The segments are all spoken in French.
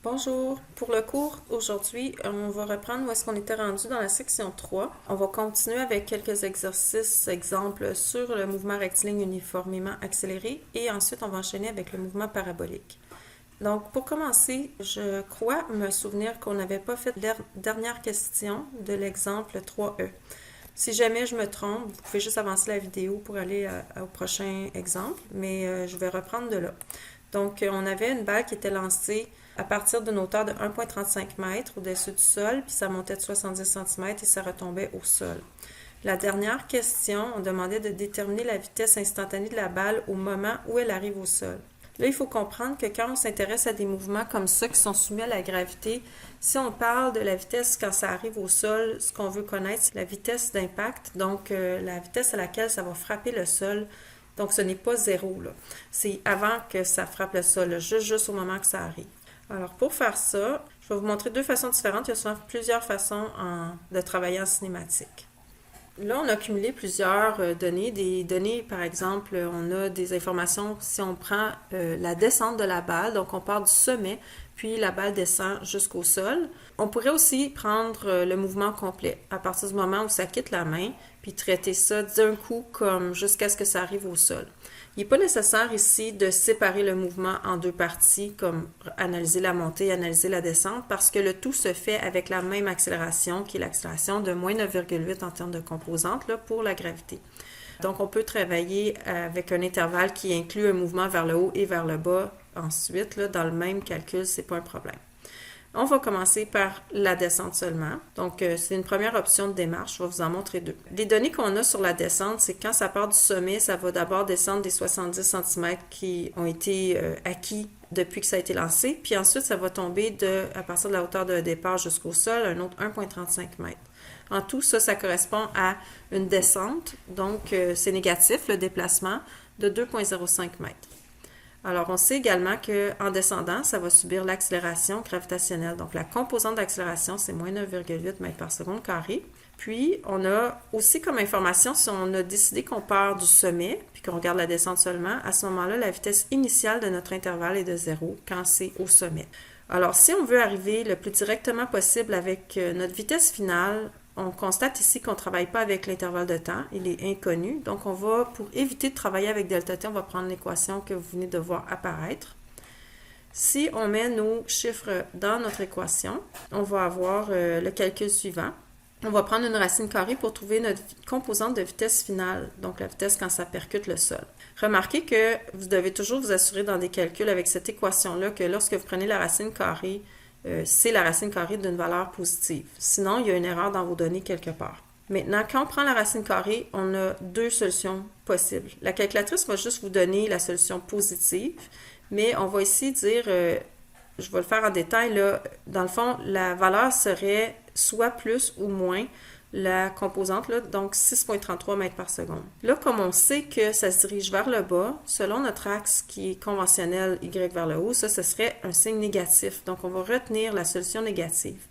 Bonjour. Pour le cours aujourd'hui, on va reprendre où est-ce qu'on était rendu dans la section 3. On va continuer avec quelques exercices, exemples sur le mouvement rectiligne uniformément accéléré et ensuite on va enchaîner avec le mouvement parabolique. Donc pour commencer, je crois me souvenir qu'on n'avait pas fait la dernière question de l'exemple 3E. Si jamais je me trompe, vous pouvez juste avancer la vidéo pour aller au prochain exemple, mais je vais reprendre de là. Donc on avait une balle qui était lancée à partir d'une hauteur de 1,35 m au-dessus du sol, puis ça montait de 70 cm et ça retombait au sol. La dernière question, on demandait de déterminer la vitesse instantanée de la balle au moment où elle arrive au sol. Là, il faut comprendre que quand on s'intéresse à des mouvements comme ça qui sont soumis à la gravité, si on parle de la vitesse quand ça arrive au sol, ce qu'on veut connaître, c'est la vitesse d'impact, donc la vitesse à laquelle ça va frapper le sol. Donc, ce n'est pas zéro, là. C'est avant que ça frappe le sol, là, juste au moment que ça arrive. Alors, pour faire ça, je vais vous montrer deux façons différentes. Il y a souvent plusieurs façons de travailler en cinématique. Là, on a cumulé plusieurs données. Des données, par exemple, on a des informations si on prend la descente de la balle. Donc, on part du sommet, puis la balle descend jusqu'au sol. On pourrait aussi prendre le mouvement complet à partir du moment où ça quitte la main, puis traiter ça d'un coup comme jusqu'à ce que ça arrive au sol. Il n'est pas nécessaire ici de séparer le mouvement en deux parties, comme analyser la montée et analyser la descente, parce que le tout se fait avec la même accélération, qui est l'accélération de moins 9,8 en termes de composantes là, pour la gravité. Donc, on peut travailler avec un intervalle qui inclut un mouvement vers le haut et vers le bas ensuite. Là, dans le même calcul, ce n'est pas un problème. On va commencer par la descente seulement. Donc, c'est une première option de démarche. Je vais vous en montrer deux. Les données qu'on a sur la descente, c'est quand ça part du sommet, ça va d'abord descendre des 70 cm qui ont été acquis depuis que ça a été lancé. Puis ensuite, ça va tomber à partir de la hauteur de départ jusqu'au sol, un autre 1,35 m. En tout, ça correspond à une descente. Donc, c'est négatif, le déplacement, de 2,05 m. Alors, on sait également qu'en descendant, ça va subir l'accélération gravitationnelle. Donc, la composante d'accélération, c'est moins 9,8 m par seconde carré. Puis, on a aussi comme information, si on a décidé qu'on part du sommet, puis qu'on regarde la descente seulement, à ce moment-là, la vitesse initiale de notre intervalle est de 0 quand c'est au sommet. Alors, si on veut arriver le plus directement possible avec notre vitesse finale, on constate ici qu'on ne travaille pas avec l'intervalle de temps, il est inconnu. Donc, on va, pour éviter de travailler avec delta t, on va prendre l'équation que vous venez de voir apparaître. Si on met nos chiffres dans notre équation, on va avoir le calcul suivant. On va prendre une racine carrée pour trouver notre composante de vitesse finale, donc la vitesse quand ça percute le sol. Remarquez que vous devez toujours vous assurer dans des calculs avec cette équation-là que lorsque vous prenez la racine carrée, c'est la racine carrée d'une valeur positive. Sinon, il y a une erreur dans vos données quelque part. Maintenant, quand on prend la racine carrée, on a deux solutions possibles. La calculatrice va juste vous donner la solution positive, mais on va ici dire, je vais le faire en détail, là, dans le fond, la valeur serait soit plus ou moins la composante, là, donc 6,33 m par seconde. Là, comme on sait que ça se dirige vers le bas, selon notre axe qui est conventionnel Y vers le haut, ce serait un signe négatif. Donc, on va retenir la solution négative.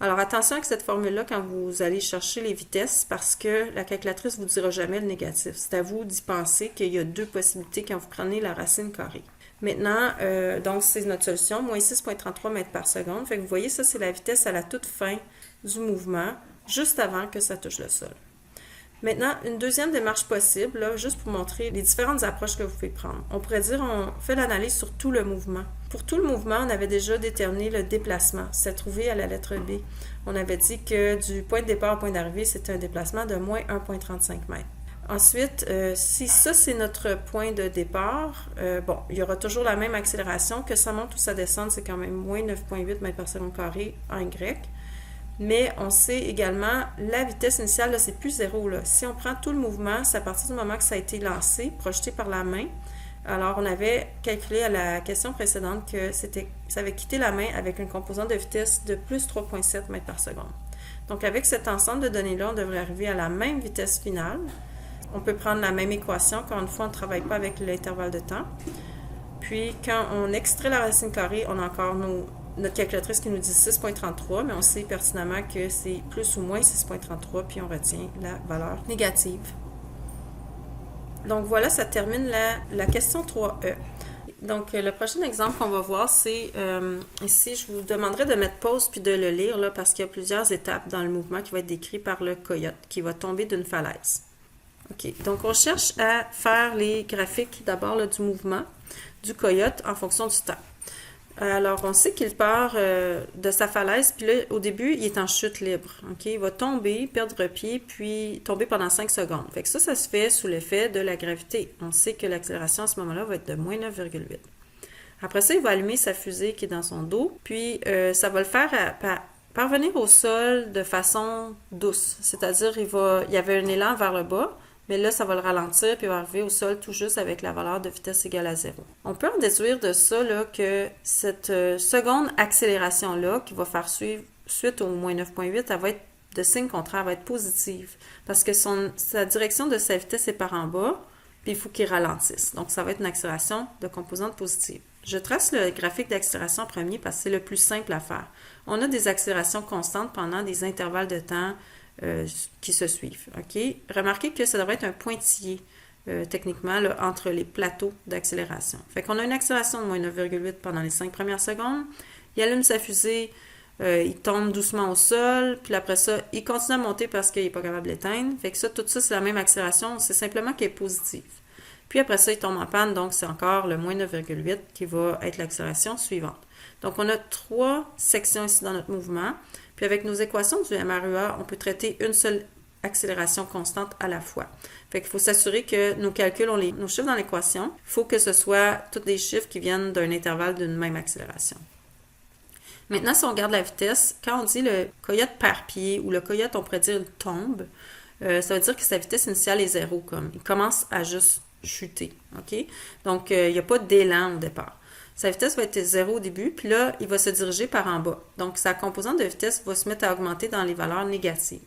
Alors, attention avec cette formule-là quand vous allez chercher les vitesses parce que la calculatrice ne vous dira jamais le négatif. C'est à vous d'y penser qu'il y a deux possibilités quand vous prenez la racine carrée. Maintenant, donc c'est notre solution, moins 6,33 m par seconde. Fait que vous voyez, ça, c'est la vitesse à la toute fin du mouvement, juste avant que ça touche le sol. Maintenant, une deuxième démarche possible, là, juste pour montrer les différentes approches que vous pouvez prendre. On pourrait dire, on fait l'analyse sur tout le mouvement. Pour tout le mouvement, on avait déjà déterminé le déplacement. C'est trouvé à la lettre B. On avait dit que du point de départ au point d'arrivée, c'était un déplacement de moins 1,35 m. Ensuite, si ça, c'est notre point de départ, bon, il y aura toujours la même accélération, que ça monte ou ça descende, c'est quand même moins 9,8 m par seconde carré en Y. Mais on sait également, la vitesse initiale, là, c'est plus zéro. Là. Si on prend tout le mouvement, c'est à partir du moment que ça a été lancé, projeté par la main. Alors, on avait calculé à la question précédente que ça avait quitté la main avec une composante de vitesse de plus 3,7 m par seconde. Donc, avec cet ensemble de données-là, on devrait arriver à la même vitesse finale. On peut prendre la même équation, encore une fois, on ne travaille pas avec l'intervalle de temps. Puis, quand on extrait la racine carrée, on a encore notre calculatrice qui nous dit 6,33, mais on sait pertinemment que c'est plus ou moins 6,33, puis on retient la valeur négative. Donc voilà, ça termine la question 3E. donc le prochain exemple qu'on va voir, c'est ici, je vous demanderai de mettre pause puis de le lire là, parce qu'il y a plusieurs étapes dans le mouvement qui va être décrit par le coyote qui va tomber d'une falaise. OK, donc on cherche à faire les graphiques d'abord du mouvement du coyote en fonction du temps. Alors, on sait qu'il part de sa falaise, puis là, au début, il est en chute libre. OK? Il va tomber, perdre pied, puis tomber pendant 5 secondes. Fait que ça se fait sous l'effet de la gravité. On sait que l'accélération à ce moment-là va être de moins 9,8. Après ça, il va allumer sa fusée qui est dans son dos, puis ça va le faire parvenir au sol de façon douce. C'est-à-dire, il y avait un élan vers le bas, mais là, ça va le ralentir, puis il va arriver au sol tout juste avec la valeur de vitesse égale à 0. On peut en déduire de ça là, que cette seconde accélération-là, qui va faire suite au moins 9,8, elle va être de signe contraire, elle va être positive, parce que sa direction de sa vitesse est par en bas, puis il faut qu'il ralentisse. Donc, ça va être une accélération de composante positive. Je trace le graphique d'accélération en premier parce que c'est le plus simple à faire. On a des accélérations constantes pendant des intervalles de temps qui se suivent. OK? Remarquez que ça devrait être un pointillé, techniquement, là, entre les plateaux d'accélération. Fait qu'on a une accélération de moins 9,8 pendant les 5 premières secondes. Il allume sa fusée, il tombe doucement au sol, puis après ça, il continue à monter parce qu'il n'est pas capable d'éteindre. Fait que ça, tout ça, c'est la même accélération, c'est simplement qu'elle est positive. Puis après ça, il tombe en panne, donc c'est encore le moins 9,8 qui va être l'accélération suivante. Donc, on a 3 sections ici dans notre mouvement. Puis avec nos équations du MRUA, on peut traiter une seule accélération constante à la fois. Fait qu'il faut s'assurer que nos calculs, nos chiffres dans l'équation, il faut que ce soit tous des chiffres qui viennent d'un intervalle d'une même accélération. Maintenant, si on regarde la vitesse, quand on dit le coyote perd pied ou le coyote, on pourrait dire il tombe, ça veut dire que sa vitesse initiale est 0, comme il commence à juste chuter. OK? Donc, il n'y a pas d'élan au départ. Sa vitesse va être 0 au début, puis là, il va se diriger par en bas. Donc, sa composante de vitesse va se mettre à augmenter dans les valeurs négatives.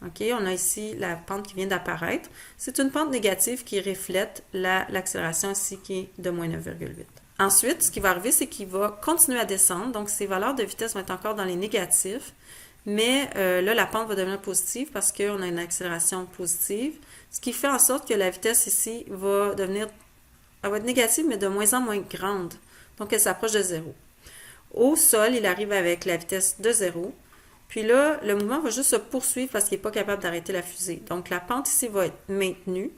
OK? On a ici la pente qui vient d'apparaître. C'est une pente négative qui reflète l'accélération ici qui est de moins 9,8. Ensuite, ce qui va arriver, c'est qu'il va continuer à descendre. Donc, ses valeurs de vitesse vont être encore dans les négatifs. Mais là, la pente va devenir positive parce qu'on a une accélération positive. Ce qui fait en sorte que la vitesse ici elle va être négative, mais de moins en moins grande. Donc, elle s'approche de 0. Au sol, il arrive avec la vitesse de 0. Puis là, le mouvement va juste se poursuivre parce qu'il n'est pas capable d'arrêter la fusée. Donc, la pente ici va être maintenue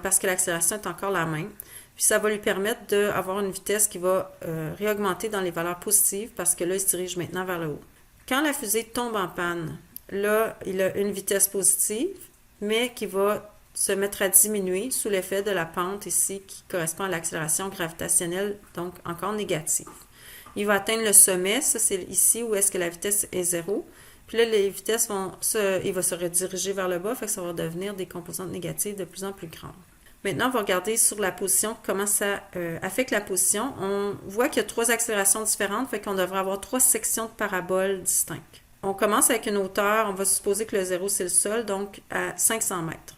parce que l'accélération est encore la même. Puis, ça va lui permettre d'avoir une vitesse qui va réaugmenter dans les valeurs positives parce que là, il se dirige maintenant vers le haut. Quand la fusée tombe en panne, là, il a une vitesse positive, mais qui va se mettre à diminuer sous l'effet de la pente ici qui correspond à l'accélération gravitationnelle, donc encore négative. Il va atteindre le sommet, ça c'est ici où est-ce que la vitesse est 0. Puis là, les vitesses il va se rediriger vers le bas, fait que ça va devenir des composantes négatives de plus en plus grandes. Maintenant, on va regarder sur la position, comment ça affecte la position. On voit qu'il y a 3 accélérations différentes, fait qu'on devrait avoir 3 sections de paraboles distinctes. On commence avec une hauteur, on va supposer que le 0 c'est le sol, donc à 500 mètres.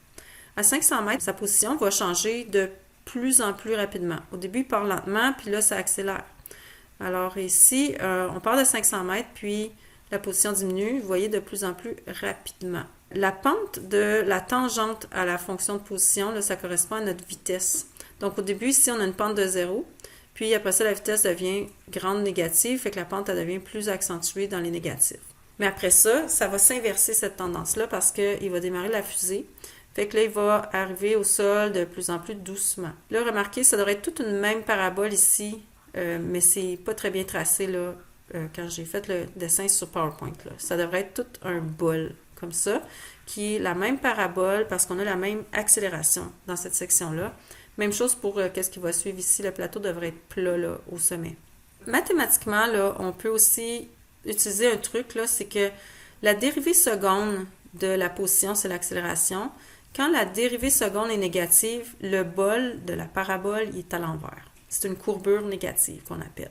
À 500 mètres, sa position va changer de plus en plus rapidement. Au début, il part lentement, puis là, ça accélère. Alors ici, on part de 500 mètres, puis la position diminue, vous voyez, de plus en plus rapidement. La pente de la tangente à la fonction de position, là, ça correspond à notre vitesse. Donc au début, ici, on a une pente de 0, puis après ça, la vitesse devient grande négative, fait que la pente, elle devient plus accentuée dans les négatifs. Mais après ça, ça va s'inverser cette tendance-là parce qu'il va démarrer la fusée. Fait que là, il va arriver au sol de plus en plus doucement. Là, remarquez, ça devrait être toute une même parabole ici, mais c'est pas très bien tracé là quand j'ai fait le dessin sur PowerPoint. Là. Ça devrait être tout un bol comme ça, qui est la même parabole parce qu'on a la même accélération dans cette section-là. Même chose pour qu'est-ce qui va suivre ici. Le plateau devrait être plat là, au sommet. Mathématiquement, là, on peut aussi utiliser un truc, là, c'est que la dérivée seconde de la position, c'est l'accélération. Quand la dérivée seconde est négative, le bol de la parabole il est à l'envers. C'est une courbure négative qu'on appelle.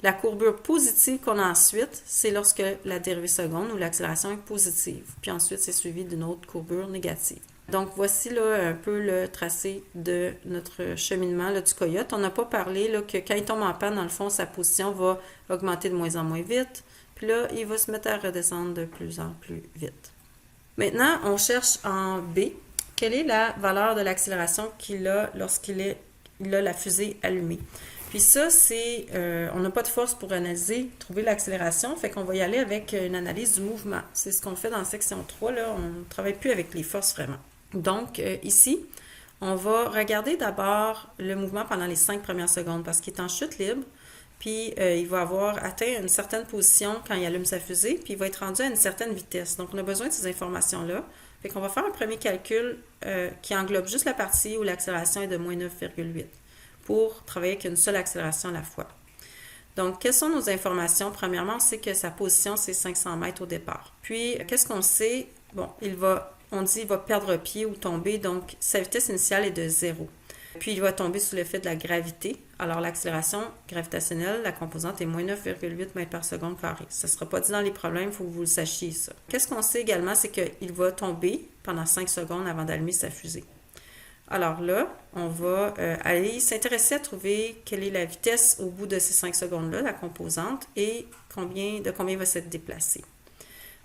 La courbure positive qu'on a ensuite, c'est lorsque la dérivée seconde ou l'accélération est positive. Puis ensuite, c'est suivi d'une autre courbure négative. Donc, voici là un peu le tracé de notre cheminement là, du coyote. On n'a pas parlé là, que quand il tombe en panne, dans le fond, sa position va augmenter de moins en moins vite. Puis là, il va se mettre à redescendre de plus en plus vite. Maintenant, on cherche en B. Quelle est la valeur de l'accélération qu'il a lorsqu'il a la fusée allumée? Puis Puis ça, c'est, on n'a pas de force pour analyser, trouver l'accélération, fait qu'on va y aller avec une analyse du mouvement. C'est ce qu'on fait dans la section 3, là, on ne travaille plus avec les forces vraiment. Donc, ici, on va regarder d'abord le mouvement pendant les 5 premières secondes parce qu'il est en chute libre, puis il va avoir atteint une certaine position quand il allume sa fusée, puis il va être rendu à une certaine vitesse. Donc, on a besoin de ces informations-là. Fait qu'on va faire un premier calcul qui englobe juste la partie où l'accélération est de moins 9,8 pour travailler avec une seule accélération à la fois. Donc, quelles sont nos informations? Premièrement, on sait que sa position, c'est 500 mètres au départ. Puis, qu'est-ce qu'on sait? Bon, on dit qu'il va perdre pied ou tomber, donc sa vitesse initiale est de 0. Puis, il va tomber sous l'effet de la gravité. Alors, l'accélération gravitationnelle, la composante est moins 9,8 mètres par seconde carré. Ça ne sera pas dit dans les problèmes, il faut que vous le sachiez, ça. Qu'est-ce qu'on sait également? C'est qu'il va tomber pendant 5 secondes avant d'allumer sa fusée. Alors là, on va aller s'intéresser à trouver quelle est la vitesse au bout de ces 5 secondes-là, la composante, et de combien il va s'être déplacé.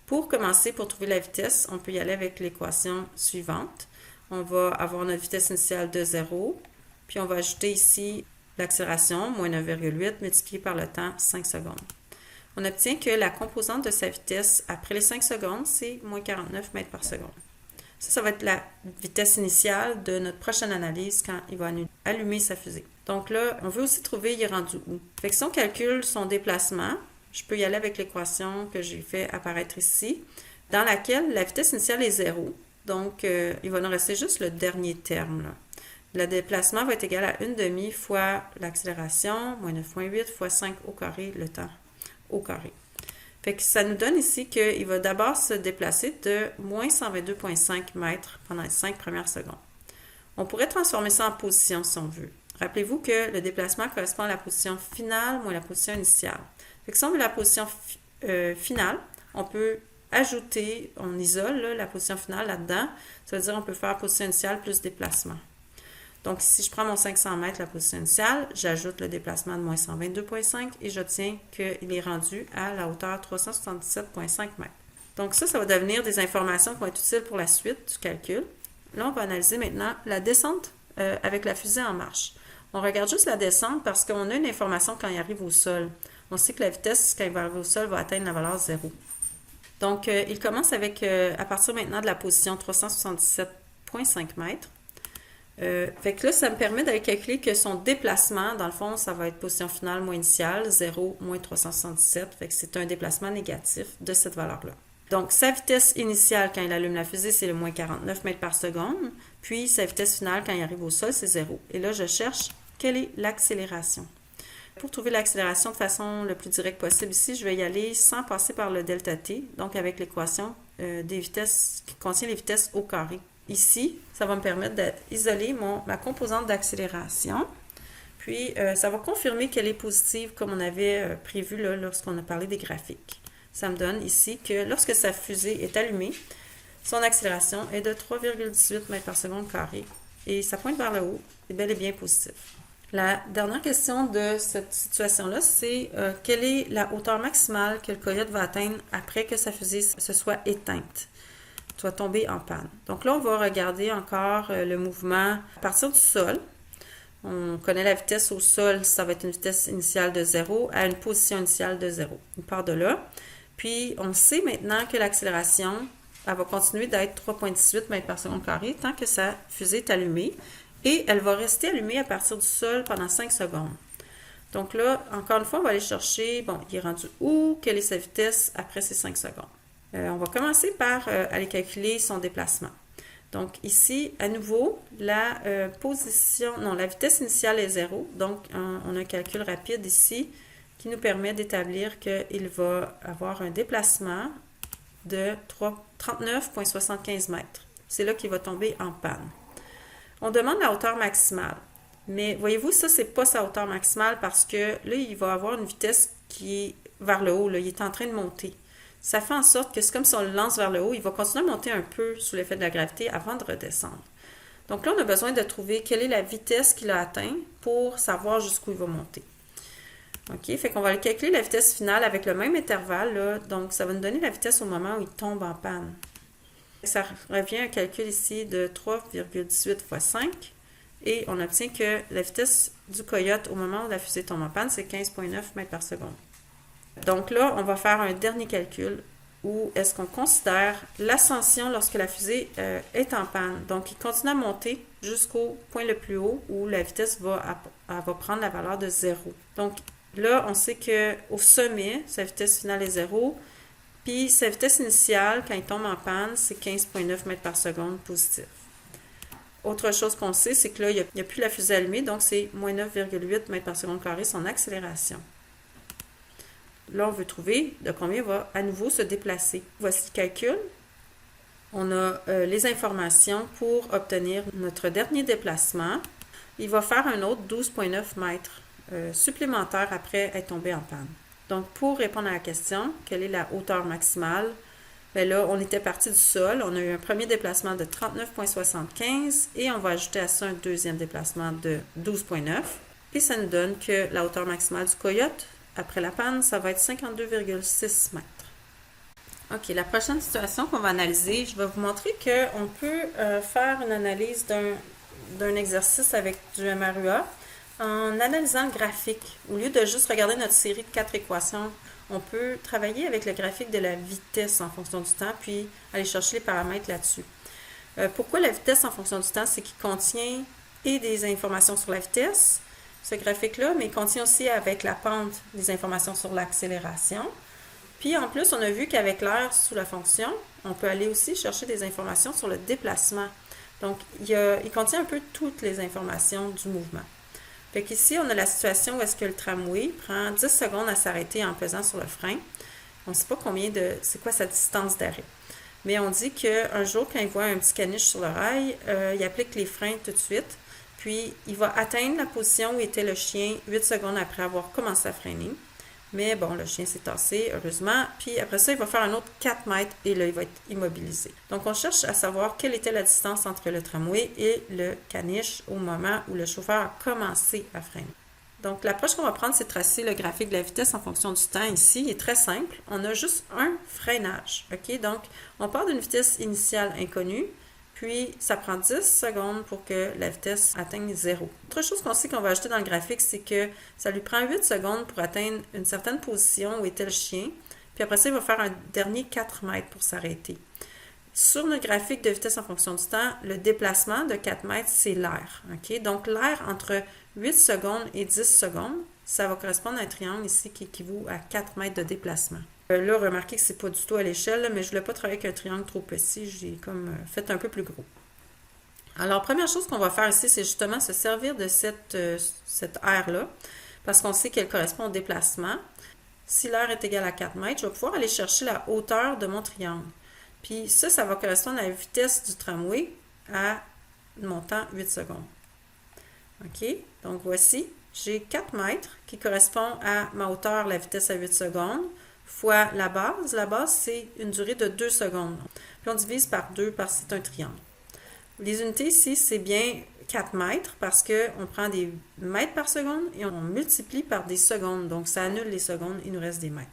Pour commencer, pour trouver la vitesse, on peut y aller avec l'équation suivante. On va avoir notre vitesse initiale de 0, puis on va ajouter ici l'accélération, moins 9,8, multiplié par le temps, 5 secondes. On obtient que la composante de sa vitesse après les 5 secondes, c'est moins 49 mètres par seconde. Ça va être la vitesse initiale de notre prochaine analyse quand il va allumer sa fusée. Donc là, on veut aussi trouver il est rendu où. Fait que si on calcule son déplacement, je peux y aller avec l'équation que j'ai fait apparaître ici, dans laquelle la vitesse initiale est 0. Donc, il va nous rester juste le dernier terme, là. Le déplacement va être égal à 1/2 fois l'accélération, moins 9,8 fois 5 au carré, le temps au carré. Fait que ça nous donne ici qu'il va d'abord se déplacer de moins 122,5 mètres pendant les 5 premières secondes. On pourrait transformer ça en position si on veut. Rappelez-vous que le déplacement correspond à la position finale moins la position initiale. Fait que si on veut la position finale, on peut ajouter, on isole là, la position finale là-dedans. Ça veut dire qu'on peut faire position initiale plus déplacement. Donc, si je prends mon 500 mètres, la position initiale, j'ajoute le déplacement de moins 122,5 et j'obtiens qu'il est rendu à la hauteur 377,5 mètres. Donc, ça va devenir des informations qui vont être utiles pour la suite du calcul. Là, on va analyser maintenant la descente avec la fusée en marche. On regarde juste la descente parce qu'on a une information quand il arrive au sol. On sait que la vitesse, quand il va arriver au sol, va atteindre la valeur 0. Donc, il commence avec, à partir maintenant de la position 377,5 mètres. Fait que là, ça me permet d'aller calculer que son déplacement, dans le fond, ça va être position finale moins initiale, 0 moins 377. Fait que c'est un déplacement négatif de cette valeur-là. Donc, sa vitesse initiale quand il allume la fusée, c'est le moins 49 mètres par seconde. Puis, sa vitesse finale quand il arrive au sol, c'est 0. Et là, je cherche quelle est l'accélération. Pour trouver l'accélération de façon le plus directe possible ici, je vais y aller sans passer par le delta t, donc avec l'équation des vitesses qui contient les vitesses au carré. Ici, ça va me permettre d'isoler ma composante d'accélération. Puis, ça va confirmer qu'elle est positive comme on avait prévu là, lorsqu'on a parlé des graphiques. Ça me donne ici que lorsque sa fusée est allumée, son accélération est de 3,18 mètres par seconde carré et ça pointe vers le haut, c'est bel et bien positif. La dernière question de cette situation-là, c'est quelle est la hauteur maximale que le coyote va atteindre après que sa fusée se soit éteinte, soit tombée en panne. Donc là, on va regarder encore le mouvement à partir du sol. On connaît la vitesse au sol, ça va être une vitesse initiale de 0 à une position initiale de 0. On part de là. Puis, on sait maintenant que l'accélération, elle va continuer d'être 3,18 mètres par seconde carré tant que sa fusée est allumée. Et elle va rester allumée à partir du sol pendant 5 secondes. Donc là, encore une fois, on va aller chercher, bon, il est rendu où? Quelle est sa vitesse après ces 5 secondes? On va commencer par aller calculer son déplacement. Donc ici, à nouveau, la vitesse initiale est 0. Donc, on a un calcul rapide ici qui nous permet d'établir qu'il va avoir un déplacement de 39,75 mètres. C'est là qu'il va tomber en panne. On demande la hauteur maximale. Mais voyez-vous, ça, c'est pas sa hauteur maximale parce que là, il va avoir une vitesse qui est vers le haut. Là, il est en train de monter. Ça fait en sorte que c'est comme si on le lance vers le haut. Il va continuer à monter un peu sous l'effet de la gravité avant de redescendre. Donc là, on a besoin de trouver quelle est la vitesse qu'il a atteint pour savoir jusqu'où il va monter. OK, fait qu'on va aller calculer la vitesse finale avec le même intervalle. Là. Donc, ça va nous donner la vitesse au moment où il tombe en panne. Ça revient à un calcul ici de 3,18 fois 5. et on obtient que la vitesse du coyote au moment où la fusée tombe en panne, c'est 15,9 mètres par seconde. Donc là, on va faire un dernier calcul où est-ce qu'on considère l'ascension lorsque la fusée est en panne. Donc, il continue à monter jusqu'au point le plus haut où la vitesse va prendre la valeur de 0. Donc, là, on sait qu'au sommet, sa vitesse finale est 0, puis sa vitesse initiale, quand il tombe en panne, c'est 15,9 mètres par seconde positif. Autre chose qu'on sait, c'est que là, il n'y a plus la fusée allumée, donc c'est moins 9,8 mètres par seconde carré son accélération. Là, on veut trouver de combien il va à nouveau se déplacer. Voici le calcul. On a les informations pour obtenir notre dernier déplacement. Il va faire un autre 12,9 mètres supplémentaire après être tombé en panne. Donc, pour répondre à la question, quelle est la hauteur maximale? Bien là, on était parti du sol. On a eu un premier déplacement de 39,75 et on va ajouter à ça un deuxième déplacement de 12,9. Et ça nous donne que la hauteur maximale du coyote, après la panne, ça va être 52,6 mètres. OK, la prochaine situation qu'on va analyser, je vais vous montrer qu'on peut faire une analyse d'un exercice avec du MRUA en analysant le graphique. Au lieu de juste regarder notre série de 4 équations, on peut travailler avec le graphique de la vitesse en fonction du temps, puis aller chercher les paramètres là-dessus. Pourquoi la vitesse en fonction du temps? C'est qu'il contient et des informations sur la vitesse, ce graphique-là, mais il contient aussi avec la pente des informations sur l'accélération. Puis en plus, on a vu qu'avec l'air sous la fonction, on peut aller aussi chercher des informations sur le déplacement. Donc, il contient un peu toutes les informations du mouvement. Fait qu'ici, on a la situation où est-ce que le tramway prend 10 secondes à s'arrêter en pesant sur le frein. On ne sait pas c'est quoi sa distance d'arrêt. Mais on dit qu'un jour, quand il voit un petit caniche sur le rail, il applique les freins tout de suite. Puis, il va atteindre la position où était le chien 8 secondes après avoir commencé à freiner. Mais bon, le chien s'est tassé, heureusement. Puis après ça, il va faire un autre 4 mètres et là, il va être immobilisé. Donc, on cherche à savoir quelle était la distance entre le tramway et le caniche au moment où le chauffeur a commencé à freiner. Donc, l'approche qu'on va prendre, c'est de tracer le graphique de la vitesse en fonction du temps ici. Il est très simple. On a juste un freinage. OK? Donc, on part d'une vitesse initiale inconnue. Puis, ça prend 10 secondes pour que la vitesse atteigne 0. Autre chose qu'on sait qu'on va ajouter dans le graphique, c'est que ça lui prend 8 secondes pour atteindre une certaine position où était le chien. Puis après ça, il va faire un dernier 4 mètres pour s'arrêter. Sur le graphique de vitesse en fonction du temps, le déplacement de 4 mètres, c'est l'air. Okay? Donc, l'air entre 8 secondes et 10 secondes, ça va correspondre à un triangle ici qui équivaut à 4 mètres de déplacement. Là, remarquez que c'est pas du tout à l'échelle, mais je ne voulais pas travailler avec un triangle trop petit. J'ai comme fait un peu plus gros. Alors, première chose qu'on va faire ici, c'est justement se servir de cette aire-là, parce qu'on sait qu'elle correspond au déplacement. Si l'aire est égale à 4 mètres, je vais pouvoir aller chercher la hauteur de mon triangle. Puis ça va correspondre à la vitesse du tramway à mon temps 8 secondes. OK? Donc, voici, j'ai 4 mètres qui correspond à ma hauteur, la vitesse à 8 secondes, fois la base. La base, c'est une durée de 2 secondes. Puis on divise par 2 parce que c'est un triangle. Les unités ici, c'est bien 4 mètres parce qu'on prend des mètres par seconde et on multiplie par des secondes. Donc, ça annule les secondes, il nous reste des mètres.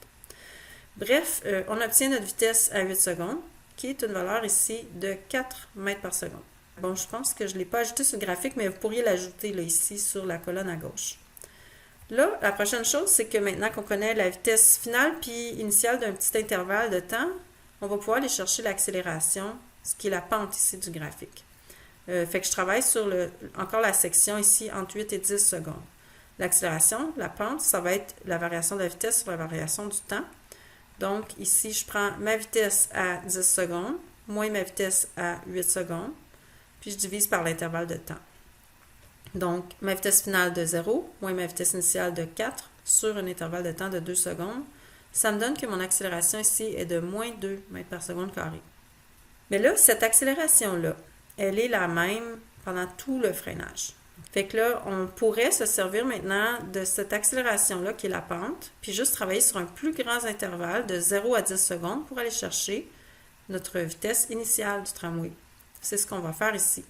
Bref, on obtient notre vitesse à 8 secondes, qui est une valeur ici de 4 mètres par seconde. Bon, je pense que je ne l'ai pas ajouté sur le graphique, mais vous pourriez l'ajouter là, ici sur la colonne à gauche. Là, la prochaine chose, c'est que maintenant qu'on connaît la vitesse finale puis initiale d'un petit intervalle de temps, on va pouvoir aller chercher l'accélération, ce qui est la pente ici du graphique. Fait que je travaille sur encore la section ici entre 8 et 10 secondes. L'accélération, la pente, ça va être la variation de la vitesse sur la variation du temps. Donc, ici, je prends ma vitesse à 10 secondes, moins ma vitesse à 8 secondes, puis je divise par l'intervalle de temps. Donc, ma vitesse finale de 0, moins ma vitesse initiale de 4 sur un intervalle de temps de 2 secondes, ça me donne que mon accélération ici est de moins 2 mètres par seconde carré. Mais là, cette accélération-là, elle est la même pendant tout le freinage. Fait que là, on pourrait se servir maintenant de cette accélération-là qui est la pente, puis juste travailler sur un plus grand intervalle de 0 à 10 secondes pour aller chercher notre vitesse initiale du tramway. C'est ce qu'on va faire ici.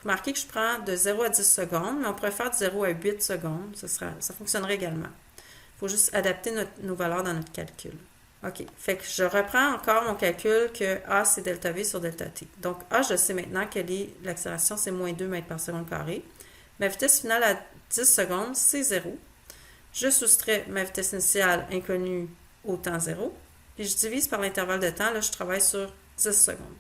Remarquez que je prends de 0 à 10 secondes, mais on pourrait faire de 0 à 8 secondes. Ça fonctionnerait également. Il faut juste adapter nos valeurs dans notre calcul. OK. Fait que je reprends encore mon calcul que A, c'est delta V sur delta T. Donc, A, je sais maintenant que l'accélération, c'est moins 2 mètres par seconde carré. Ma vitesse finale à 10 secondes, c'est 0. Je soustrais ma vitesse initiale inconnue au temps 0. Puis je divise par l'intervalle de temps. Là, je travaille sur 10 secondes.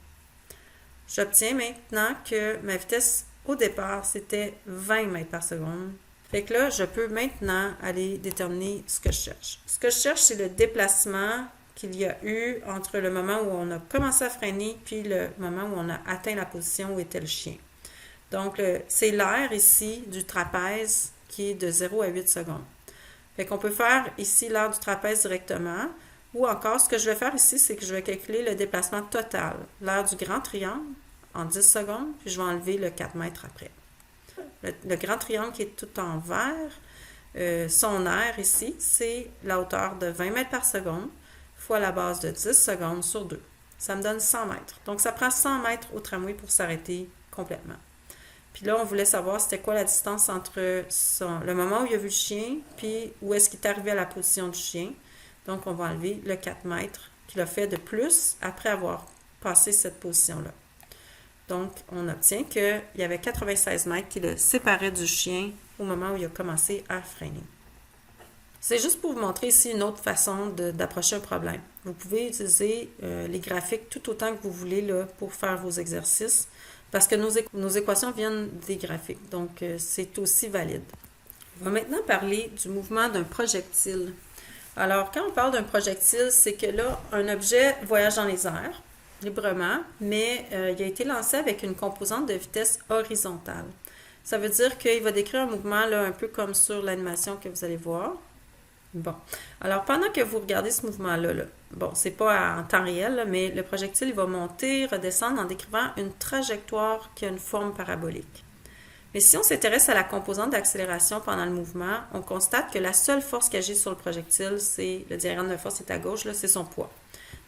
J'obtiens maintenant que ma vitesse au départ, c'était 20 mètres par seconde. Fait que là, je peux maintenant aller déterminer ce que je cherche. Ce que je cherche, c'est le déplacement qu'il y a eu entre le moment où on a commencé à freiner puis le moment où on a atteint la position où était le chien. Donc, c'est l'aire ici du trapèze qui est de 0 à 8 secondes. Fait qu'on peut faire ici l'aire du trapèze directement. Ou encore, ce que je vais faire ici, c'est que je vais calculer le déplacement total, l'aire du grand triangle en 10 secondes, puis je vais enlever le 4 mètres après. Le grand triangle qui est tout en vert, son aire ici, c'est la hauteur de 20 mètres par seconde fois la base de 10 secondes sur 2. Ça me donne 100 mètres. Donc, ça prend 100 mètres au tramway pour s'arrêter complètement. Puis là, on voulait savoir c'était quoi la distance entre le moment où il a vu le chien, puis où est-ce qu'il est arrivé à la position du chien. Donc, on va enlever le 4 mètres qu'il a fait de plus après avoir passé cette position-là. Donc, on obtient qu'il y avait 96 mètres qui le séparaient du chien au moment où il a commencé à freiner. C'est juste pour vous montrer ici une autre façon d'approcher un problème. Vous pouvez utiliser les graphiques tout autant que vous voulez là, pour faire vos exercices parce que nos équations viennent des graphiques. Donc, c'est aussi valide. On va maintenant parler du mouvement d'un projectile. Alors, quand on parle d'un projectile, c'est que là, un objet voyage dans les airs librement, mais il a été lancé avec une composante de vitesse horizontale. Ça veut dire qu'il va décrire un mouvement là, un peu comme sur l'animation que vous allez voir. Bon. Alors, pendant que vous regardez ce mouvement-là, bon, c'est pas en temps réel, là, mais le projectile il va monter, redescendre en décrivant une trajectoire qui a une forme parabolique. Mais si on s'intéresse à la composante d'accélération pendant le mouvement, on constate que la seule force qui agit sur le projectile, c'est le diagramme de force est à gauche, là, c'est son poids.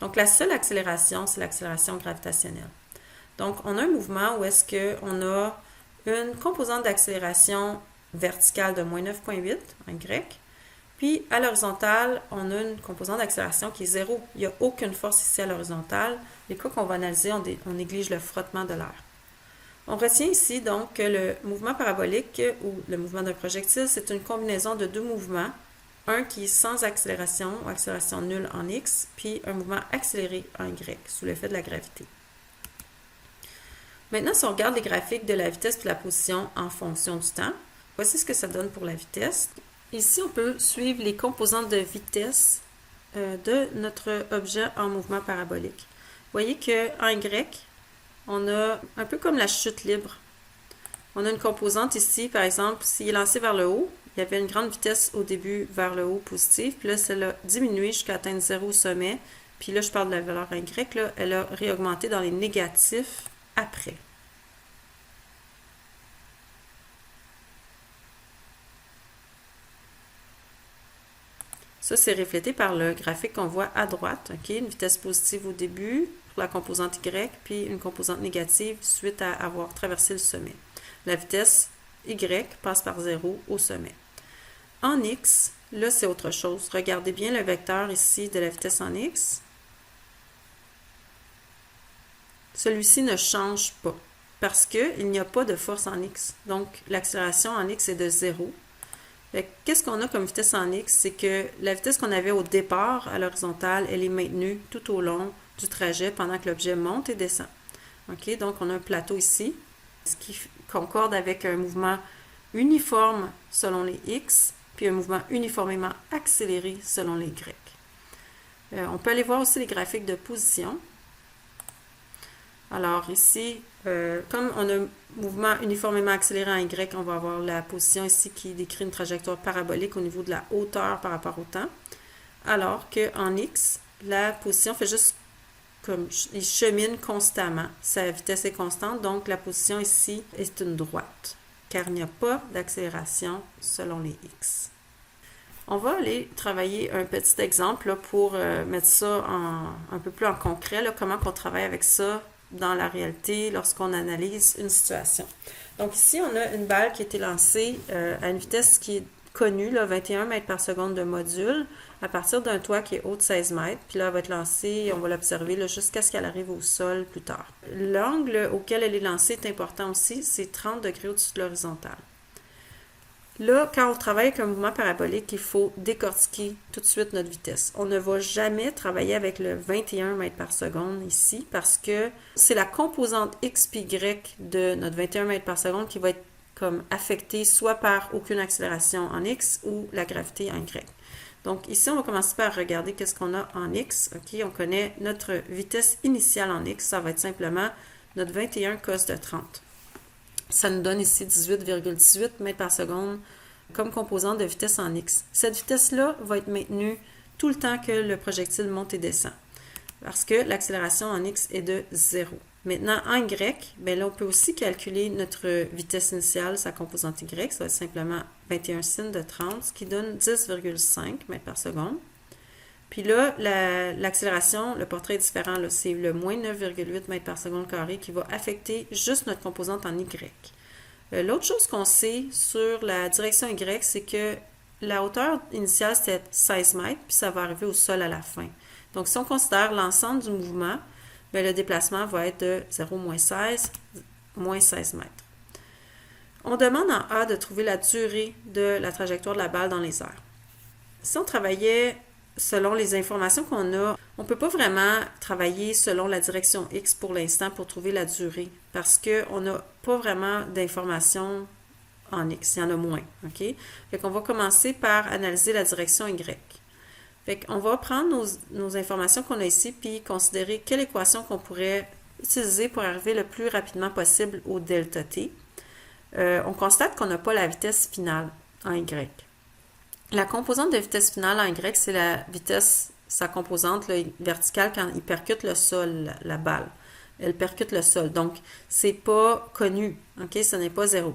Donc, la seule accélération, c'est l'accélération gravitationnelle. Donc, on a un mouvement où est-ce qu'on a une composante d'accélération verticale de moins 9,8 en grec, puis à l'horizontale, on a une composante d'accélération qui est 0. Il n'y a aucune force ici à l'horizontale. Les cas qu'on va analyser, on néglige le frottement de l'air. On retient ici donc que le mouvement parabolique ou le mouvement d'un projectile, c'est une combinaison de deux mouvements. Un qui est sans accélération ou accélération nulle en X, puis un mouvement accéléré en Y, sous l'effet de la gravité. Maintenant, si on regarde les graphiques de la vitesse et de la position en fonction du temps, voici ce que ça donne pour la vitesse. Ici, on peut suivre les composantes de vitesse de notre objet en mouvement parabolique. Vous voyez qu'en Y, on a un peu comme la chute libre. On a une composante ici, par exemple, s'il est lancé vers le haut, il y avait une grande vitesse au début vers le haut positive, puis là, ça a diminué jusqu'à atteindre 0 au sommet. Puis là, je parle de la valeur Y, là, elle a réaugmenté dans les négatifs après. Ça, c'est reflété par le graphique qu'on voit à droite. Okay? Une vitesse positive au début pour la composante Y, puis une composante négative suite à avoir traversé le sommet. La vitesse Y passe par 0 au sommet. En X, là, c'est autre chose. Regardez bien le vecteur ici de la vitesse en X. Celui-ci ne change pas parce qu'il n'y a pas de force en X. Donc, l'accélération en X est de 0. Qu'est-ce qu'on a comme vitesse en X? C'est que la vitesse qu'on avait au départ à l'horizontale, elle est maintenue tout au long du trajet pendant que l'objet monte et descend. OK? Donc, on a un plateau ici, ce qui concorde avec un mouvement uniforme selon les X, puis un mouvement uniformément accéléré selon les Y. On peut aller voir aussi les graphiques de position. Alors ici, comme on a un mouvement uniformément accéléré en Y, on va avoir la position ici qui décrit une trajectoire parabolique au niveau de la hauteur par rapport au temps. Alors qu'en X, la position fait juste comme il chemine constamment. Sa vitesse est constante, donc la position ici est une droite, car il n'y a pas d'accélération selon les X. On va aller travailler un petit exemple là, pour mettre ça un peu plus en concret, là, comment on travaille avec ça dans la réalité lorsqu'on analyse une situation. Donc ici, on a une balle qui a été lancée à une vitesse qui est connue, là, 21 mètres par seconde de module, à partir d'un toit qui est haut de 16 mètres. Puis là, elle va être lancée, on va l'observer jusqu'à ce qu'elle arrive au sol plus tard. L'angle auquel elle est lancée est important aussi, c'est 30 degrés au-dessus de l'horizontale. Là, quand on travaille avec un mouvement parabolique, il faut décortiquer tout de suite notre vitesse. On ne va jamais travailler avec le 21 mètres par seconde ici parce que c'est la composante x puis y de notre 21 mètres par seconde qui va être comme affectée soit par aucune accélération en x ou la gravité en y. Donc ici, on va commencer par regarder qu'est-ce qu'on a en x. OK, on connaît notre vitesse initiale en x. Ça va être simplement notre 21 cos de 30. Ça nous donne ici 18,18 mètres par seconde comme composante de vitesse en x. Cette vitesse-là va être maintenue tout le temps que le projectile monte et descend parce que l'accélération en x est de 0. Maintenant, en y, bien là, on peut aussi calculer notre vitesse initiale, sa composante y. Ça va être simplement 21 sin de 30, ce qui donne 10,5 mètres par seconde. Puis là, l'accélération, le portrait est différent. C'est le moins 9,8 mètres par seconde carré qui va affecter juste notre composante en y. L'autre chose qu'on sait sur la direction y, c'est que la hauteur initiale, c'était 16 mètres, puis ça va arriver au sol à la fin. Donc, si on considère l'ensemble du mouvement, bien, le déplacement va être de 0 moins 16, moins 16 mètres. On demande en A de trouver la durée de la trajectoire de la balle dans les airs. Si on travaillait selon les informations qu'on a, on ne peut pas vraiment travailler selon la direction X pour l'instant pour trouver la durée parce qu'on n'a pas vraiment d'informations en X, il y en a moins. OK? Fait qu'on va commencer par analyser la direction Y. Fait qu'on va prendre nos informations qu'on a ici puis considérer quelle équation qu'on pourrait utiliser pour arriver le plus rapidement possible au delta T. On constate qu'on n'a pas la vitesse finale en Y. La composante de vitesse finale en Y, c'est la vitesse, sa composante là, verticale quand il percute le sol, la balle. Elle percute le sol. Donc, c'est pas connu. OK? Ce n'est pas 0.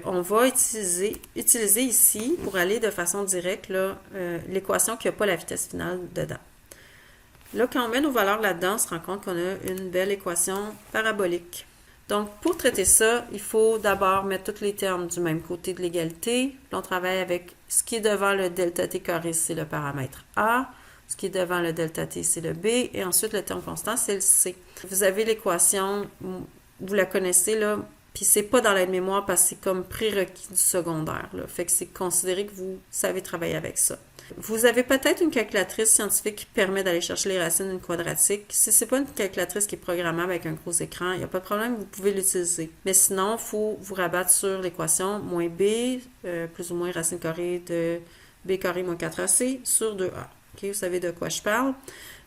On va utiliser ici, pour aller de façon directe, l'équation qui n'a pas la vitesse finale dedans. Là, quand on met nos valeurs là-dedans, on se rend compte qu'on a une belle équation parabolique. Donc, pour traiter ça, il faut d'abord mettre tous les termes du même côté de l'égalité. Puis on travaille avec ce qui est devant le delta t carré, c'est le paramètre A. Ce qui est devant le delta t, c'est le B. Et ensuite, le terme constant, c'est le C. Vous avez l'équation, vous la connaissez, là. Puis c'est pas dans l'aide-mémoire parce que c'est comme prérequis du secondaire, là. Fait que c'est considéré que vous savez travailler avec ça. Vous avez peut-être une calculatrice scientifique qui permet d'aller chercher les racines d'une quadratique. Si c'est pas une calculatrice qui est programmable avec un gros écran, il n'y a pas de problème, vous pouvez l'utiliser. Mais sinon, il faut vous rabattre sur l'équation moins b, plus ou moins racine carrée de b carré moins 4ac sur 2a. Okay, vous savez de quoi je parle.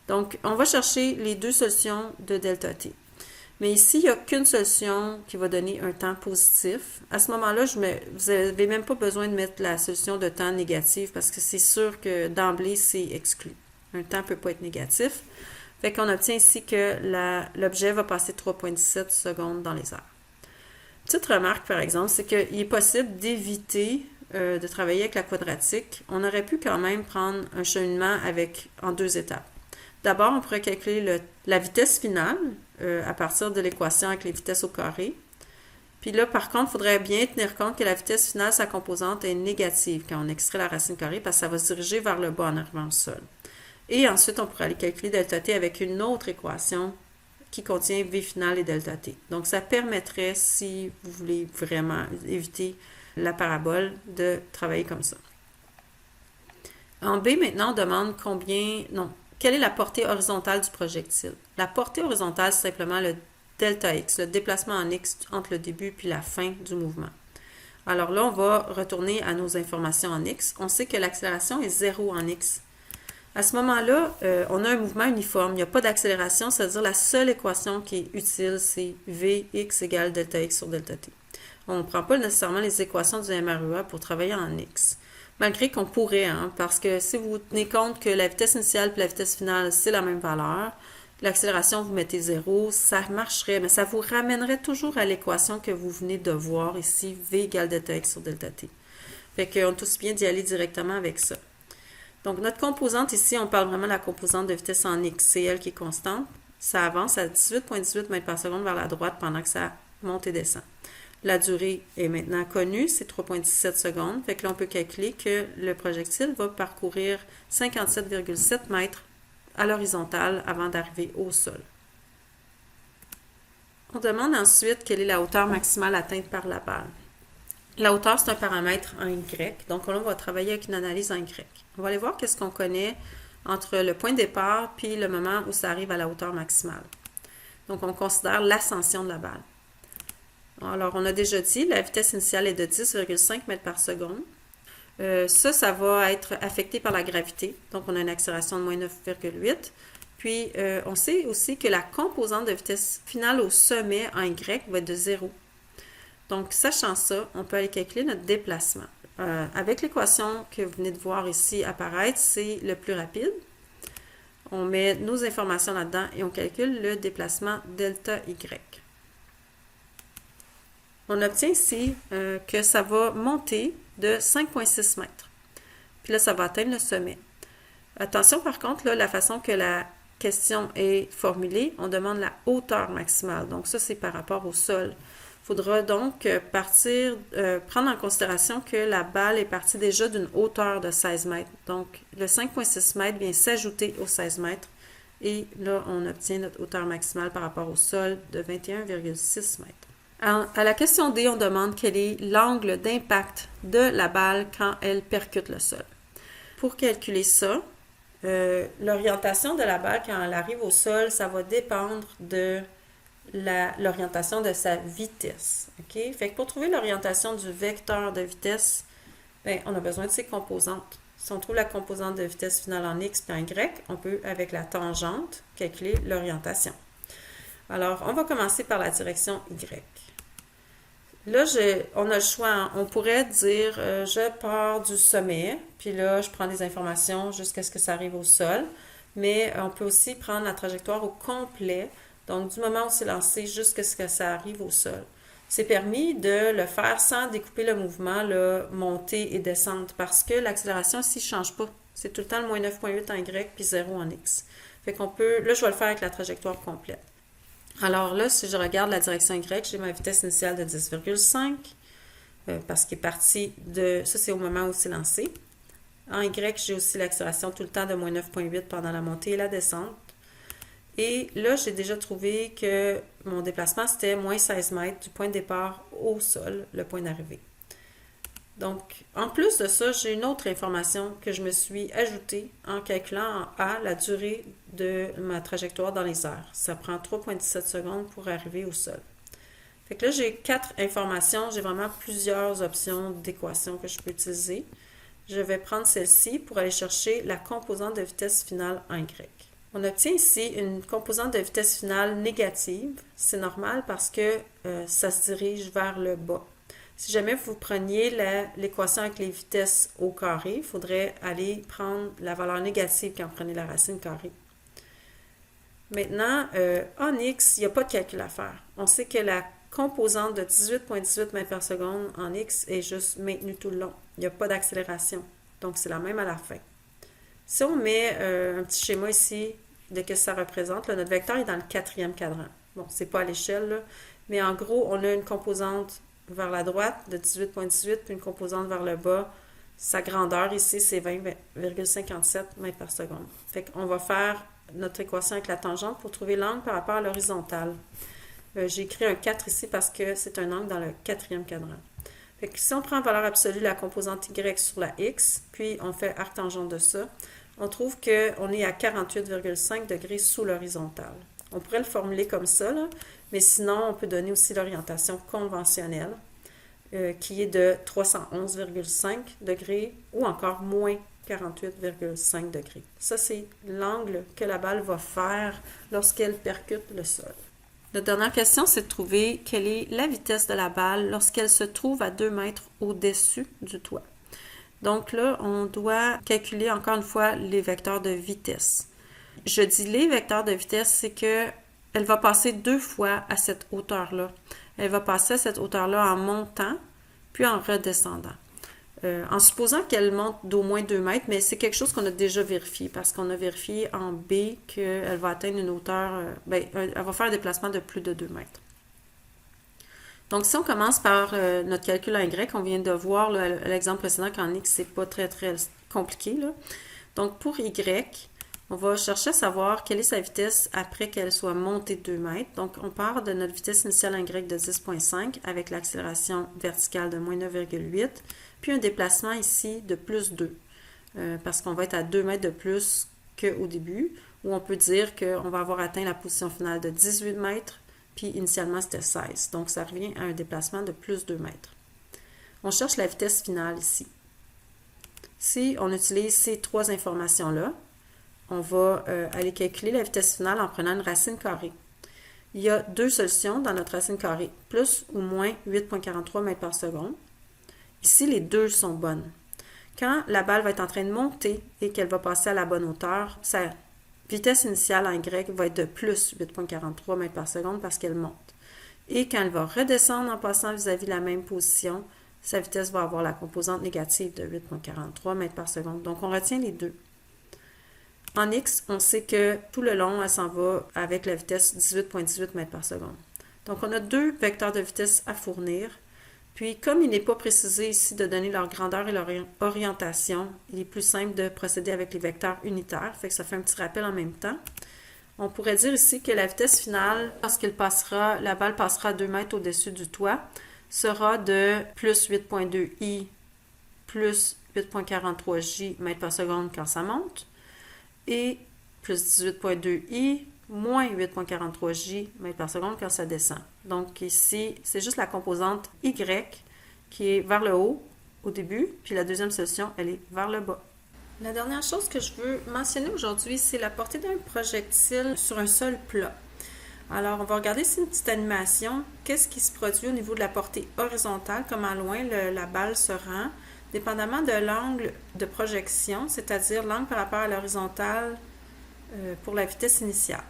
Donc, on va chercher les deux solutions de delta t. Mais ici, il n'y a qu'une solution qui va donner un temps positif. À ce moment-là, vous n'avez même pas besoin de mettre la solution de temps négative parce que c'est sûr que d'emblée, c'est exclu. Un temps ne peut pas être négatif. Fait qu'on obtient ici que l'objet va passer 3,17 secondes dans les airs. Petite remarque, par exemple, c'est qu'il est possible d'éviter de travailler avec la quadratique. On aurait pu quand même prendre un cheminement en deux étapes. D'abord, on pourrait calculer la vitesse finale à partir de l'équation avec les vitesses au carré. Puis là, par contre, il faudrait bien tenir compte que la vitesse finale, sa composante est négative quand on extrait la racine carrée parce que ça va se diriger vers le bas en arrivant au sol. Et ensuite, on pourrait aller calculer delta t avec une autre équation qui contient v finale et delta t. Donc, ça permettrait, si vous voulez vraiment éviter la parabole, de travailler comme ça. En B, maintenant, on demande quelle est la portée horizontale du projectile? La portée horizontale, c'est simplement le delta x, le déplacement en x entre le début et la fin du mouvement. Alors là, on va retourner à nos informations en x. On sait que l'accélération est 0 en x. À ce moment-là, on a un mouvement uniforme. Il n'y a pas d'accélération, c'est-à-dire la seule équation qui est utile, c'est Vx égale delta x sur delta t. On ne prend pas nécessairement les équations du MRUA pour travailler en x. Malgré qu'on pourrait, parce que si vous tenez compte que la vitesse initiale et la vitesse finale, c'est la même valeur, l'accélération, vous mettez 0, ça marcherait, mais ça vous ramènerait toujours à l'équation que vous venez de voir ici, V égale delta x sur delta t. Fait qu'on est aussi bien d'y aller directement avec ça. Donc, notre composante ici, on parle vraiment de la composante de vitesse en x, c'est elle qui est constante. Ça avance à 18,18 mètres par seconde vers la droite pendant que ça monte et descend. La durée est maintenant connue, c'est 3,17 secondes. Fait que là, on peut calculer que le projectile va parcourir 57,7 mètres à l'horizontale avant d'arriver au sol. On demande ensuite quelle est la hauteur maximale atteinte par la balle. La hauteur, c'est un paramètre en Y. Donc, là, on va travailler avec une analyse en Y. On va aller voir qu'est-ce qu'on connaît entre le point de départ puis le moment où ça arrive à la hauteur maximale. Donc, on considère l'ascension de la balle. Alors, on a déjà dit, la vitesse initiale est de 10,5 mètres par seconde. Ça va être affecté par la gravité. Donc, on a une accélération de moins 9,8. Puis, on sait aussi que la composante de vitesse finale au sommet en Y va être de 0. Donc, sachant ça, on peut aller calculer notre déplacement. Avec l'équation que vous venez de voir ici apparaître, c'est le plus rapide. On met nos informations là-dedans et on calcule le déplacement delta Y. On obtient ici que ça va monter de 5,6 mètres. Puis là, ça va atteindre le sommet. Attention par contre, là, la façon que la question est formulée, on demande la hauteur maximale. Donc ça, c'est par rapport au sol. Il faudra donc prendre en considération que la balle est partie déjà d'une hauteur de 16 mètres. Donc le 5,6 mètres vient s'ajouter aux 16 mètres. Et là, on obtient notre hauteur maximale par rapport au sol de 21,6 mètres. À la question D, on demande quel est l'angle d'impact de la balle quand elle percute le sol. Pour calculer ça, l'orientation de la balle quand elle arrive au sol, ça va dépendre de l'orientation de sa vitesse. Okay? Fait que pour trouver l'orientation du vecteur de vitesse, on a besoin de ses composantes. Si on trouve la composante de vitesse finale en X et en Y, on peut, avec la tangente, calculer l'orientation. Alors, on va commencer par la direction Y. Là, on a le choix. On pourrait dire, je pars du sommet, puis là, je prends des informations jusqu'à ce que ça arrive au sol. Mais on peut aussi prendre la trajectoire au complet, donc du moment où c'est lancé jusqu'à ce que ça arrive au sol. C'est permis de le faire sans découper le mouvement, là, montée et descente, parce que l'accélération ici ne change pas. C'est tout le temps le moins 9,8 en Y puis 0 en X. Fait qu'on peut, là, je vais le faire avec la trajectoire complète. Alors là, si je regarde la direction Y, j'ai ma vitesse initiale de 10,5 parce qu'il est parti de... Ça, c'est au moment où c'est lancé. En Y, j'ai aussi l'accélération tout le temps de moins 9,8 pendant la montée et la descente. Et là, j'ai déjà trouvé que mon déplacement, c'était moins 16 mètres du point de départ au sol, le point d'arrivée. Donc, en plus de ça, j'ai une autre information que je me suis ajoutée en calculant en A la durée de ma trajectoire dans les airs. Ça prend 3,17 secondes pour arriver au sol. Fait que là, j'ai 4 informations. J'ai vraiment plusieurs options d'équations que je peux utiliser. Je vais prendre celle-ci pour aller chercher la composante de vitesse finale en Y. On obtient ici une composante de vitesse finale négative. C'est normal parce que ça se dirige vers le bas. Si jamais vous preniez l'équation avec les vitesses au carré, il faudrait aller prendre la valeur négative quand vous prenez la racine carrée. Maintenant, en X, il n'y a pas de calcul à faire. On sait que la composante de 18,18 mètres par seconde en X est juste maintenue tout le long. Il n'y a pas d'accélération. Donc, c'est la même à la fin. Si on met un petit schéma ici de ce que ça représente, là, notre vecteur est dans le 4e cadran. Bon, c'est pas à l'échelle, là, mais en gros, on a une composante vers la droite de 18,18 puis une composante vers le bas. Sa grandeur ici, c'est 20,57 mètres par seconde. Fait qu'on va faire notre équation avec la tangente pour trouver l'angle par rapport à l'horizontale. J'ai écrit un 4 ici parce que c'est un angle dans le 4e cadran. Fait que si on prend en valeur absolue la composante Y sur la X, puis on fait arc-tangente de ça, on trouve qu'on est à 48,5 degrés sous l'horizontale. On pourrait le formuler comme ça, là, mais sinon, on peut donner aussi l'orientation conventionnelle, qui est de 311,5 degrés ou encore moins 48,5 degrés. Ça, c'est l'angle que la balle va faire lorsqu'elle percute le sol. La dernière question, c'est de trouver quelle est la vitesse de la balle lorsqu'elle se trouve à 2 mètres au-dessus du toit. Donc là, on doit calculer encore une fois les vecteurs de vitesse. Je dis les vecteurs de vitesse, c'est que elle va passer 2 fois à cette hauteur-là. Elle va passer à cette hauteur-là en montant, puis en redescendant. En supposant qu'elle monte d'au moins 2 mètres, mais c'est quelque chose qu'on a déjà vérifié, parce qu'on a vérifié en B qu'elle va atteindre une hauteur, elle va faire un déplacement de plus de 2 mètres. Donc, si on commence par notre calcul en Y, on vient de voir l'exemple précédent qu'en X, c'est pas très, très compliqué, là. Donc, pour Y, On va chercher à savoir quelle est sa vitesse après qu'elle soit montée de 2 mètres. Donc, on part de notre vitesse initiale en Y de 10,5 avec l'accélération verticale de moins 9,8, puis un déplacement ici de plus 2, parce qu'on va être à 2 mètres de plus qu'au début, où on peut dire qu'on va avoir atteint la position finale de 18 mètres, puis initialement c'était 16. Donc, ça revient à un déplacement de plus 2 mètres. On cherche la vitesse finale ici. Si on utilise ces trois informations-là, on va aller calculer la vitesse finale en prenant une racine carrée. Il y a deux solutions dans notre racine carrée, plus ou moins 8,43 mètres par seconde. Ici, les deux sont bonnes. Quand la balle va être en train de monter et qu'elle va passer à la bonne hauteur, sa vitesse initiale en Y va être de plus 8,43 mètres par seconde parce qu'elle monte. Et quand elle va redescendre en passant vis-à-vis de la même position, sa vitesse va avoir la composante négative de 8,43 mètres par seconde. Donc, on retient les deux. En X, on sait que tout le long, elle s'en va avec la vitesse 18,18 mètres par seconde. Donc, on a deux vecteurs de vitesse à fournir. Puis, comme il n'est pas précisé ici de donner leur grandeur et leur orientation, il est plus simple de procéder avec les vecteurs unitaires. Fait que ça fait un petit rappel en même temps. On pourrait dire ici que la vitesse finale, lorsqu'il passera, la balle passera à 2 mètres au-dessus du toit, sera de plus 8,2 I plus 8,43 J mètres par seconde quand ça monte, et plus 18,2 I moins 8,43 J mètres par seconde quand ça descend. Donc ici, c'est juste la composante Y qui est vers le haut au début, puis la deuxième solution, elle est vers le bas. La dernière chose que je veux mentionner aujourd'hui, c'est la portée d'un projectile sur un sol plat. Alors, on va regarder ici une petite animation. Qu'est-ce qui se produit au niveau de la portée horizontale, comment loin la balle se rend, dépendamment de l'angle de projection, c'est-à-dire l'angle par rapport à l'horizontale pour la vitesse initiale.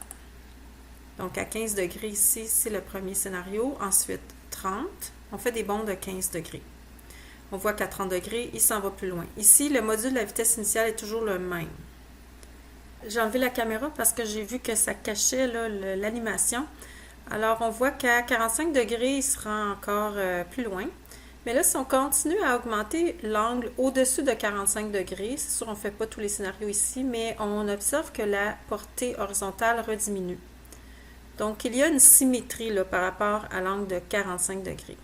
Donc, à 15 degrés ici, c'est le premier scénario. Ensuite, 30. On fait des bonds de 15 degrés. On voit qu'à 30 degrés, il s'en va plus loin. Ici, le module de la vitesse initiale est toujours le même. J'ai enlevé la caméra parce que j'ai vu que ça cachait l'animation. Alors, on voit qu'à 45 degrés, il se rend encore plus loin. Mais là, si on continue à augmenter l'angle au-dessus de 45 degrés, c'est sûr, on ne fait pas tous les scénarios ici, mais on observe que la portée horizontale rediminue. Donc, il y a une symétrie là, par rapport à l'angle de 45 degrés.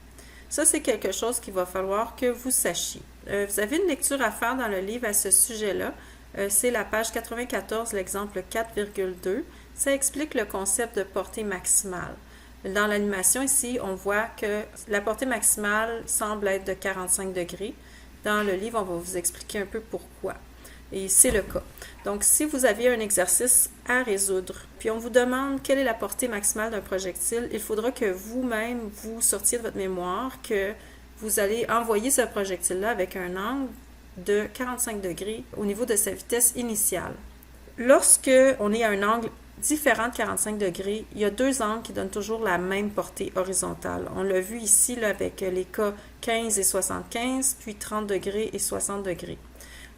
Ça, c'est quelque chose qu'il va falloir que vous sachiez. Vous avez une lecture à faire dans le livre à ce sujet-là. C'est la page 94, l'exemple 4,2. Ça explique le concept de portée maximale. Dans l'animation ici, on voit que la portée maximale semble être de 45 degrés. Dans le livre, on va vous expliquer un peu pourquoi. Et c'est le cas. Donc, si vous aviez un exercice à résoudre, puis on vous demande quelle est la portée maximale d'un projectile, il faudra que vous-même, vous sortiez de votre mémoire que vous allez envoyer ce projectile-là avec un angle de 45 degrés au niveau de sa vitesse initiale. Lorsque on est à un angle différent de 45 degrés, il y a deux angles qui donnent toujours la même portée horizontale. On l'a vu ici là, avec les cas 15 et 75, puis 30 degrés et 60 degrés.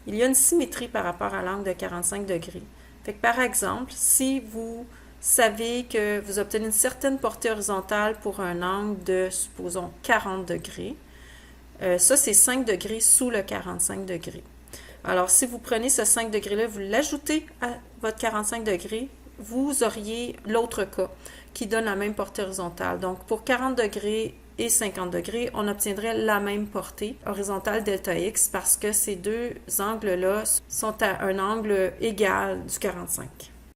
Il y a une symétrie par rapport à l'angle de 45 degrés. Fait que par exemple, si vous savez que vous obtenez une certaine portée horizontale pour un angle de, supposons, 40 degrés, ça, c'est 5 degrés sous le 45 degrés. Alors, si vous prenez ce 5 degrés-là, vous l'ajoutez à votre 45 degrés, vous auriez l'autre cas qui donne la même portée horizontale. Donc, pour 40 degrés et 50 degrés, on obtiendrait la même portée horizontale delta X parce que ces deux angles-là sont à un angle égal du 45.